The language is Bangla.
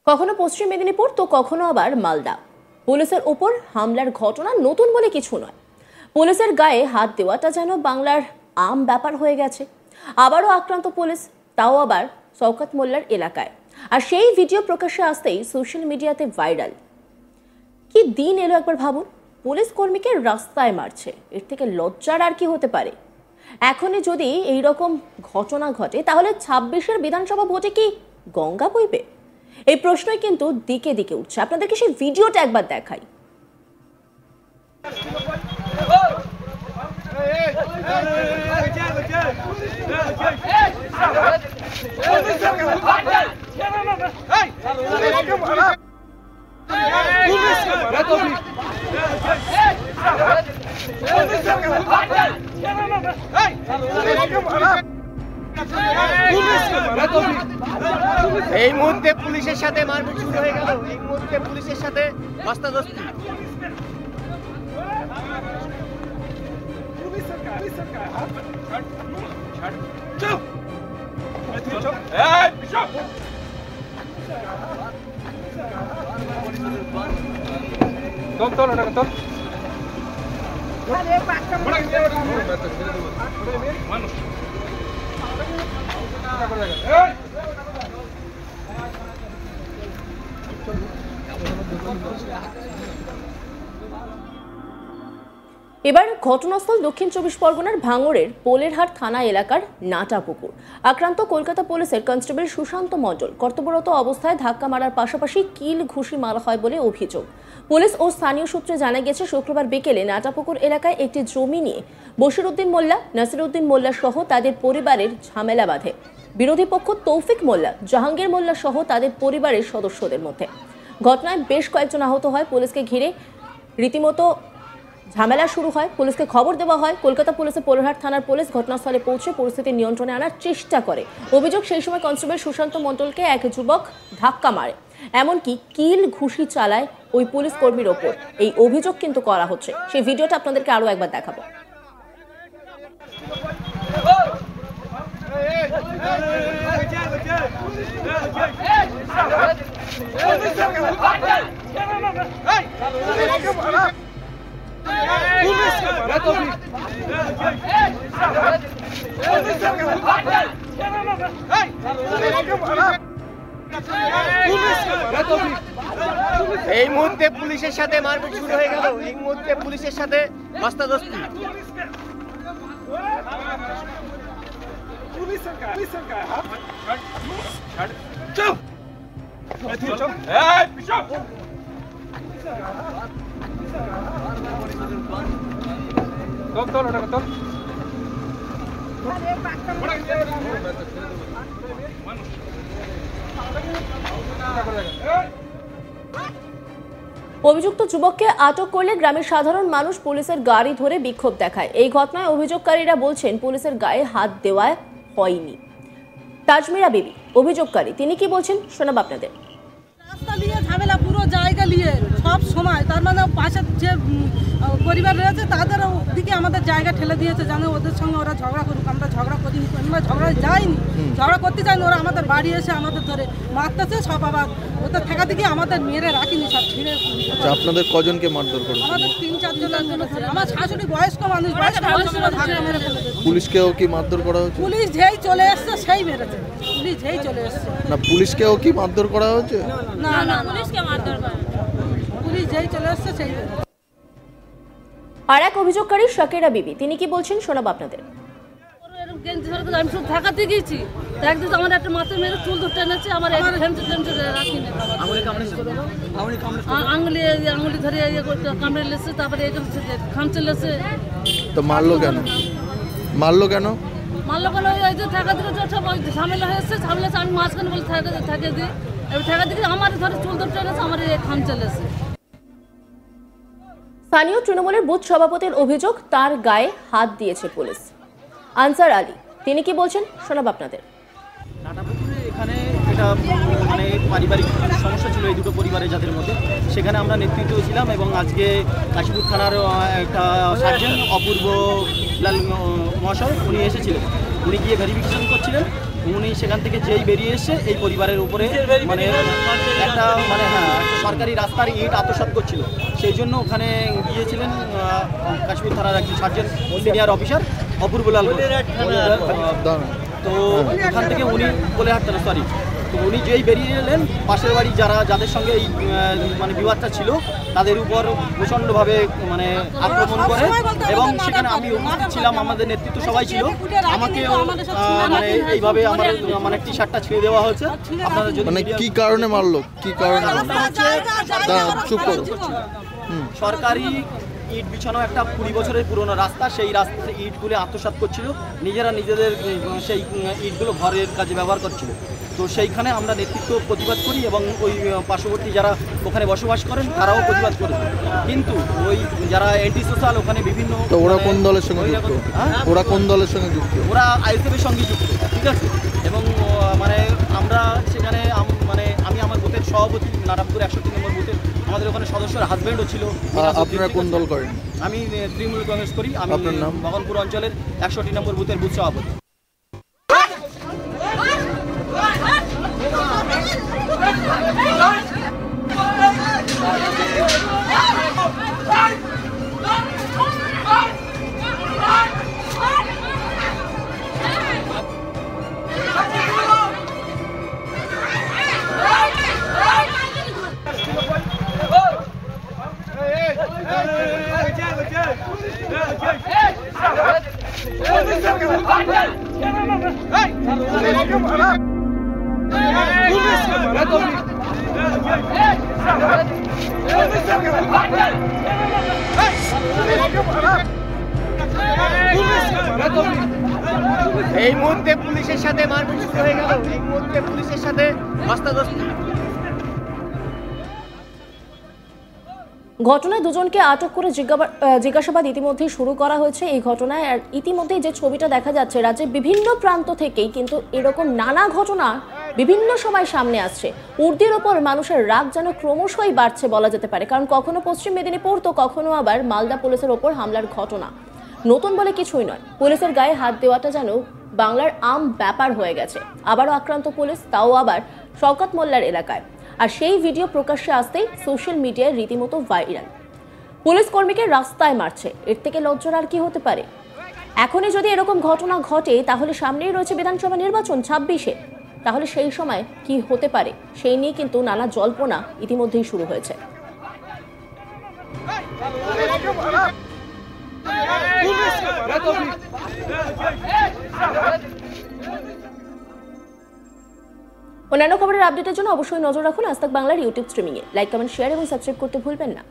কখনো পশ্চিম মেদিনীপুর তো কখনো আবার মালদা। পুলিশের উপর হামলার ঘটনা নতুন বলে কিছু নয়। পুলিশের গায়ে হাত দেওয়াটা যেন বাংলার আম ব্যাপার হয়ে গেছে। আবারও আক্রান্ত পুলিশ, তাও আবার শওকত মোল্লার এলাকায়। আর সেই ভিডিও প্রকাশ্যে আসতেই সোশ্যাল মিডিয়াতে ভাইরাল। কি দিন এলো একবার ভাবুন, পুলিশ কর্মীকে রাস্তায় মারছে, এর থেকে লজ্জার আর কি হতে পারে? এখনই যদি এই রকম ঘটনা ঘটে তাহলে 26-এর বিধানসভা ভোটে কি গঙ্গা বইবে? এই প্রশ্নই কিন্তু দিকে দিকে উঠছে। আপনাদেরকে সেই ভিডিওটা একবার দেখাই। এই মুহূর্তে পুলিশের সাথে মারপিট শুরু হয়ে গেল। এই মুহূর্তে পুলিশের সাথে ধস্তাধস্তি। এবার ঘটনাস্থল দক্ষিণ 24 পরগনার ভাঙড়ের পোলেরহাট থানা এলাকার নাটাপুকুর। আক্রান্ত কলকাতা পুলিশের কনস্টেবল সুশান্ত মণ্ডল কর্তব্যরত অবস্থায় ধাক্কা মারার পাশাপাশি কিল ঘুষি মারা হয় বলে অভিযোগ। পুলিশ ও স্থানীয় সূত্রে জানা গেছে, শুক্রবার বিকেলে নাটাপুকুর এলাকায় একটি জমি নিয়ে বশিরউদ্দিন মোল্লা, নাসিরউদ্দিন মোল্লা সহ তাদের পরিবারের ঝামেলা বাঁধে বিরোধী পক্ষ তৌফিক মোল্লা, জাহাঙ্গীর মোল্লা সহ তাদের পরিবারের সদস্যদের মধ্যে। ঘটনায় বেশ কয়েকজন আহত হয়। পুলিশকে ঘিরে রীতিমতো ঝামেলা শুরু হয়। পুলিশকে খবর দেওয়া হয়। কলকাতা পুলিশের পোলেরহাট থানার পুলিশ ঘটনাস্থলে পৌঁছে পরিস্থিতি নিয়ন্ত্রণে আনার চেষ্টা করে। অভিযোগ, সেই সময় কনস্টেবল সুশান্ত মণ্ডলকে এক যুবক ধাক্কা মারে, এমনকি কিল ঘুষি চালায় ওই পুলিশ কর্মীর ওপর। এই অভিযোগ কিন্তু করা হচ্ছে। সেই ভিডিওটা আপনাদেরকে আরো একবার দেখাবো। এই মুহূর্তে পুলিশের সাথে মারপিট শুরু হয়ে গেল। এই মুহূর্তে পুলিশের সাথে ধস্তাধস্তি। অভিযুক্ত যুবককে আটক করলে গ্রামের সাধারণ মানুষ পুলিশের গাড়ি ধরে বিক্ষোভ দেখায়। এই ঘটনায় অভিযোগকারীরা বলছেন পুলিশের গায়ে হাত দেওয়া হয়নি। তাজমিরা বিবি অভিযোগকারী, তিনি কি বলছেন শোনাব আপনাদের। রাস্তা নিয়ে ঝামেলা, পুরো জায়গা নিয়ে সব সময়। তার মানে পাশের যে পরিবার রয়েছে তাদের দিকে আমাদের জায়গা ঠেলে দিয়েছে, জানে ওদের সঙ্গে ওরা ঝগড়া করুক। আমরা ঝগড়া করিনি, আমরা ঝগড়া যাইনি, ঝগড়া করতে চাইনি। ওরা আমাদের বাড়ি এসে আমাদের ধরে মারতেছে সব। আবার ওদের ঠেকা দিকে আমাদের মেরে রাখিনি, সব ছিঁড়ে। আপনাদের কজনকে মারধর করেছে? আমাদের 3-4 জন। আমার শাশুড়ি বয়স্ক মানুষ, বয়স্ক মানুষরা ধাক্কা মেরে ফেলেছে। পুলিশকেও কি মারধর করা হয়েছে? পুলিশ যেই চলে এসছে সেই মেরেছে। পুলিশ যেই চলে এসছে। না, পুলিশকেও কি মারধর করা হয়েছে? না না, পুলিশকে মারধর করে, পুলিশ যেই চলে এসছে সেই মেরেছে। আর এক অভিযোগকারী শাকিরা বিবি, তিনি কি বলছেন শোনাব আপনাদের। আমি শুধু ঢাকাতে গিয়েছি, দেখছি আমার একটা মাথায় মেরে চুল ধরতে এনেছে। আমার আঙুলি ধরে কামড়ে লেছে, তারপরে খামচে লেছে। তো মারলো কেন? মারলো কেন? মারলো কেন? ওই যে ঠেকা দিকে ঝামেলা হয়েছে, ঝামেলা আমি মাঝখানে বলে ঠেকে দিই। এবার ঠেকা দিকে আমার ধরে চুল ধরতে এনেছে, আমার খামচে লেছে। স্থানীয় তৃণমূলের বুথ সভাপতির অভিযোগ, তার গায়ে হাত দিয়েছে পুলিশ। আনসার আলী, তিনি কি বলছেন শোনাব আপনাদের। নাটাপুকুরে এখানে এটা মানে পারিবারিক সমস্যা ছিল এই দুটো পরিবারের যাদের মধ্যে, সেখানে আমরা নেতৃত্ব ছিলাম। এবং আজকে কাশীপুর থানার একটা সার্জেন্ট অপূর্ব লাল মহাশয় উনি এসেছিলেন। উনি গিয়ে ভেরিফিকেশন করছিলেন উনি সেখান থেকে যেই বেরিয়ে এসে এই পরিবারের উপরে মানে একটা মানে হ্যাঁ একটা সরকারি রাস্তার ইট আত্মসাৎ করছিল, সেই জন্য ওখানে গিয়েছিলেন কাশ্মীর থানার একজন সার্জেন্ট সিনিয়র অফিসার অপূর্বলাল ঘোষ। তো ওখান থেকে উনি কোলেহাট থানা সরি তো উনি যেই বেরিয়ে এলেন পাশের বাড়ি যাদের সঙ্গে এই মানে বিবাদটা ছিল তাদের উপর প্রচণ্ডভাবে মানে আক্রমণ করে, এবং সেখানে আমি উপস্থিত ছিলাম, আমাদের নেতৃত্ব সবাই ছিল, আমাকেও মানে এইভাবে আমার মানে টি শার্টটা ছিঁড়ে দেওয়া হয়েছে। আপনারা যদি মানে কি কারণে মারলো, কি কারণে চুপ করো। সরকারি ইট বিছানো একটা 20 বছরের পুরনো রাস্তা, সেই রাস্তা ইটগুলো আত্মসাৎ করছিল, নিজেদের সেই ইটগুলো ঘরের কাজে ব্যবহার করছিল। তো সেইখানে আমরা নেতৃত্ব প্রতিবাদ করি এবং ওই পার্শ্ববর্তী যারা ওখানে বসবাস করেন তারাও প্রতিবাদ করেছে, কিন্তু ওই যারা অ্যান্টি সোশ্যাল ওখানে বিভিন্ন তো ওরা কোন দলের সঙ্গে যুক্ত? ওরা কোন দলের সঙ্গে যুক্ত? ওরা আইএসএফের সঙ্গে যুক্ত, ঠিক আছে। এবং মানে আমরা সেখানে মানে আমি আমার বুথের সভাপতি নারায়ণপুর 103 নম্বর বুথের, আমাদের ওখানে সদস্যের হাজব্যান্ডও ছিল। আপনারা কোন দল করেন? আমি তৃণমূল কংগ্রেস করি। আমি আপনার নাম? ভগবানপুর অঞ্চলের 103 নম্বর বুথের বুথ সভাপতি। এই মুহূর্তে পুলিশের সাথে মারপিট শুরু হয়ে গেল, এই মুহূর্তে পুলিশের সাথে ধস্তাধস্তি। ঘটনায় দুজনকে আটক করে জিজ্ঞাসাবাদ ইতিমধ্যেই শুরু করা হয়েছে। এই ঘটনায় আর ইতিমধ্যেই যে ছবিটা দেখা যাচ্ছে, রাজ্যের বিভিন্ন প্রান্ত থেকেই কিন্তু এরকম নানা ঘটনা বিভিন্ন সময় সামনে আসছে। উর্দির ওপর মানুষের রাগ যেন ক্রমশই বাড়ছে বলা যেতে পারে, কারণ কখনো পশ্চিম মেদিনীপুর তো কখনো আবার মালদা পুলিশের ওপর হামলার ঘটনা। নতুন বলে কিছুই নয়, পুলিশের গায়ে হাত দেওয়াটা যেন বাংলার আম ব্যাপার হয়ে গেছে। আবারও আক্রান্ত পুলিশ, তাও আবার শওকত মোল্লার এলাকায়। আর সেই ভিডিও প্রকাশ্যে আসতেই সোশ্যাল মিডিয়ায় রীতিমতো ভাইরাল। পুলিশ কর্মীকে রাস্তায় মারছে, এর থেকে লজ্জার আর কি হতে পারে? এখনই যদি এরকম ঘটনা ঘটে তাহলে সামনেই রয়েছে বিধানসভা নির্বাচন 26-এ, তাহলে সেই সময় কি হতে পারে সেই নিয়ে কিন্তু নানা জল্পনা ইতিমধ্যেই শুরু হয়েছে। অন্যান্য খবরের আপডেটের জন্য অবশ্যই নজর রাখুন আজ তাক বাংলার ইউটিউব স্ট্রিমিংয়ে। লাইক, কমেন্ট, শেয়ার এবং সাবস্ক্রাইব করতে ভুলবেন না।